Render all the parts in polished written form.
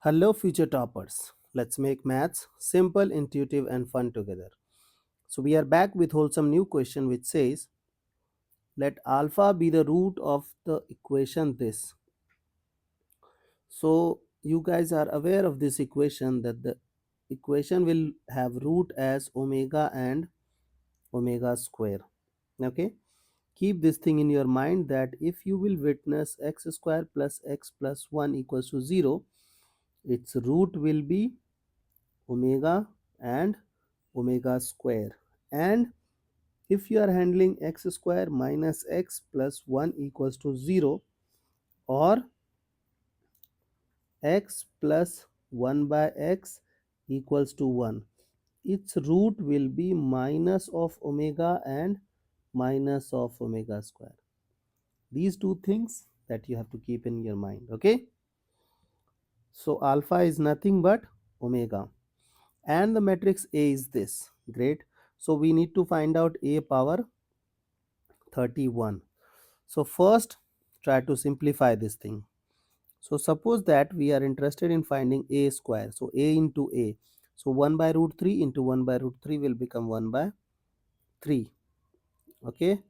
Hello, future toppers. Let's make maths simple, intuitive, and fun together. So, we are back with wholesome new question which says, let alpha be the root of the equation this. So, you guys are aware of this equation that the equation will have root as omega and omega square. Okay. Keep this thing in your mind that if you will witness x square plus x plus 1 equals to 0, its root will be omega and omega square, and if you are handling x square minus x plus 1 equals to 0 or x plus 1 by x equals to 1, its root will be minus of omega and minus of omega square. These two things that you have to keep in your mind. Okay, so alpha is nothing but omega and the matrix A is this. Great. So we need to find out A power 31. So first try to simplify this thing. So suppose that we are interested in finding A square. So A into A. So 1 by root 3 into 1 by root 3 will become 1 by 3. Okay.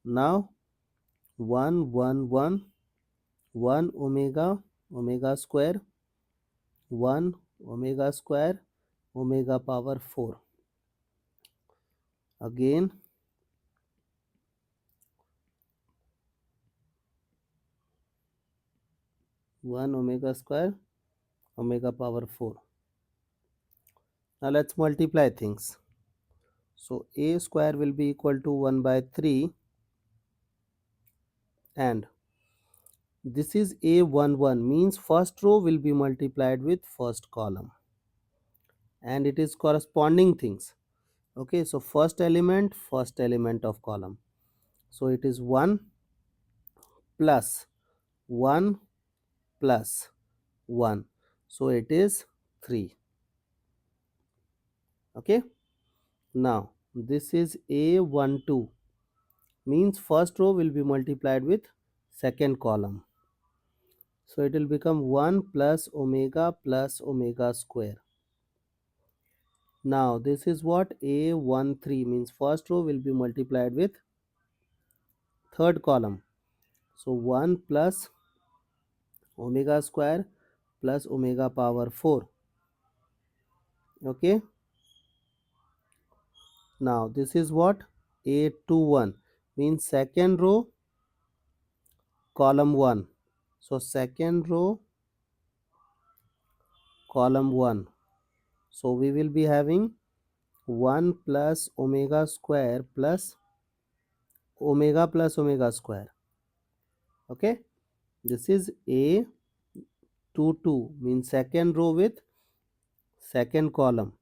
Now 1 1 1 1 omega square 1 omega square omega power 4. Again 1 omega square omega power 4. Now let's multiply things. So A square will be equal to 1 by 3, and this is A11 means first row will be multiplied with first column, and it is corresponding things. Okay, so first element of column. So it is 1 plus 1 plus 1. So it is 3. Okay, now this is A12 means first row will be multiplied with second column. So it will become 1 plus omega square. Now this is what A13 means first row will be multiplied with third column. So 1 plus omega square plus omega power 4. Okay. Now this is what A21 means second row column 1. So second row column 1. So we will be having 1 plus omega square plus omega square. Okay, this is A22 means second row with second column.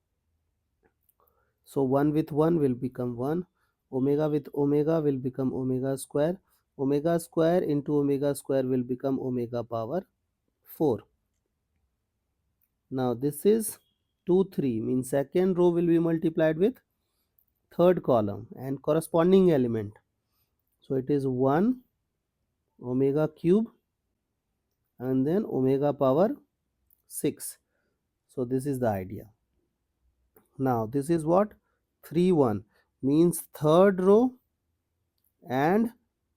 So 1 with 1 will become 1, omega with omega will become omega square into omega square will become omega power 4. Now this is 2 3 means second row will be multiplied with third column and corresponding element. So it is 1 omega cube and then omega power 6. So this is the idea. Now this is what 3 1 means third row and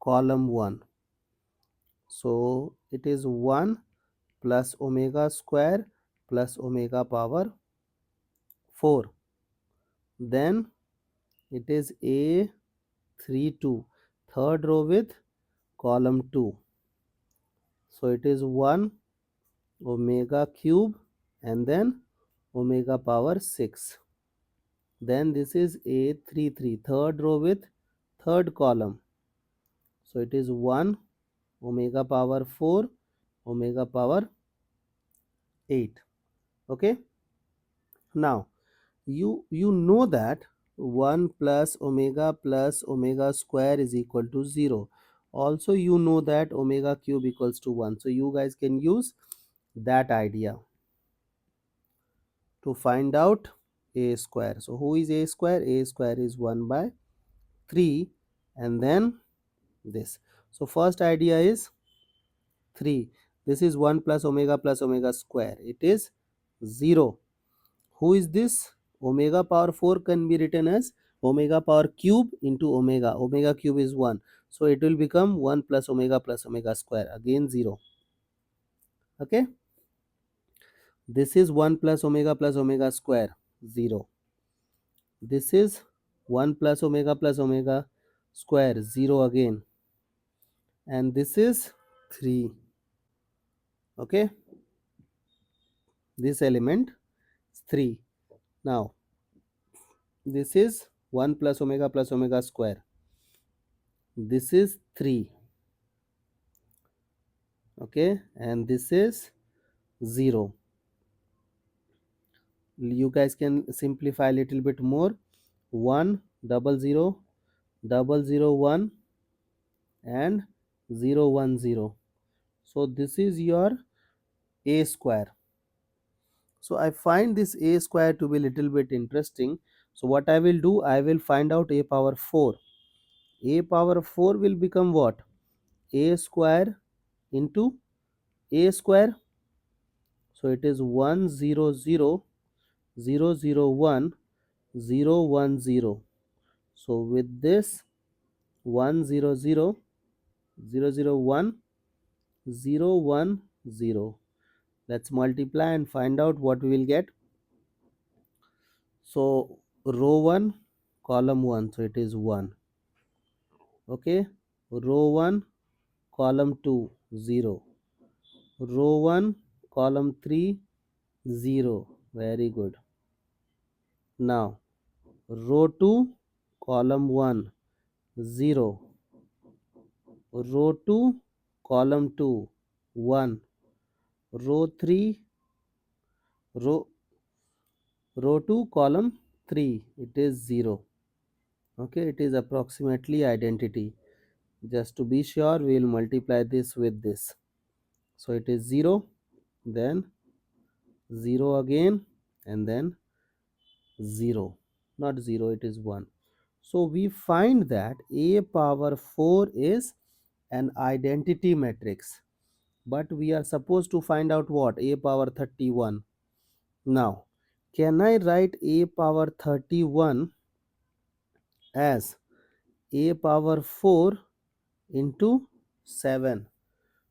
column 1. So it is 1 plus omega square plus omega power 4. Then it is A32 third row with column 2. So it is 1 omega cube and then omega power 6. Then this is A33 third row with third column. So it is 1 omega power 4 omega power 8. Okay, now you know that 1 plus omega square is equal to 0. Also you know that omega cube equals to 1. So you guys can use that idea to find out a square. So who is a square? A square is 1 by 3 and then this. So first idea is 3. This is 1 plus omega square. It is 0. Who is this? Omega power 4 can be written as omega power cube into omega. Omega cube is 1. So it will become 1 plus omega square. Again 0. Okay. This is 1 plus omega square. 0. This is 1 plus omega square. 0 again. And this is 3. Okay. This element is 3. Now this is 1 plus omega square. This is 3. Okay, and this is 0. You guys can simplify a little bit more. 1 double 0 double 0 1 and 0 1 0. So this is your a square. So I find this a square to be little bit interesting. So what I will do, I will find out a power 4. A power 4 will become what? A square into a square. So it is 1 0 0 0 0 1 0 1 0. So with this 1 0 0 0 0 1 0 1 0, let's multiply and find out what we will get. So row 1 column 1, so it is 1. Okay, row 1 column 2 0, row 1 column 3 0. Very good. Now row 2 column 1 0, row 2 column 2 1, row 3 row 2 column 3, it is 0. Okay, it is approximately identity. Just to be sure, we will multiply this with this. So it is 0, then 0 again, and then 0. Not 0, it is 1. So we find that a power 4 is an identity matrix. But we are supposed to find out what? A power 31. Now, can I write a power 31 as a power 4 into 7?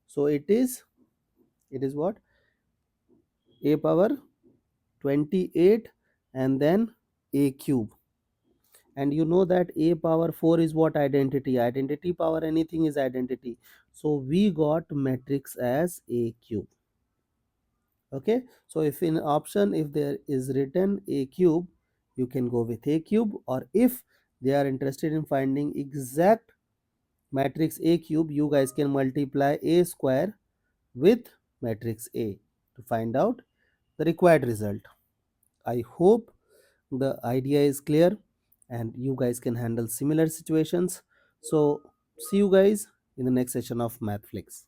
So it is what? A power 28 and then a cube. And you know that a power 4 is what? Identity. Identity power anything is identity. So we got matrix as a cube. Okay, so if in option if there is written a cube, you can go with a cube, or if they are interested in finding exact matrix a cube, you guys can multiply a square with matrix A to find out the required result. I hope the idea is clear and you guys can handle similar situations. So see you guys in the next session of MathFlix.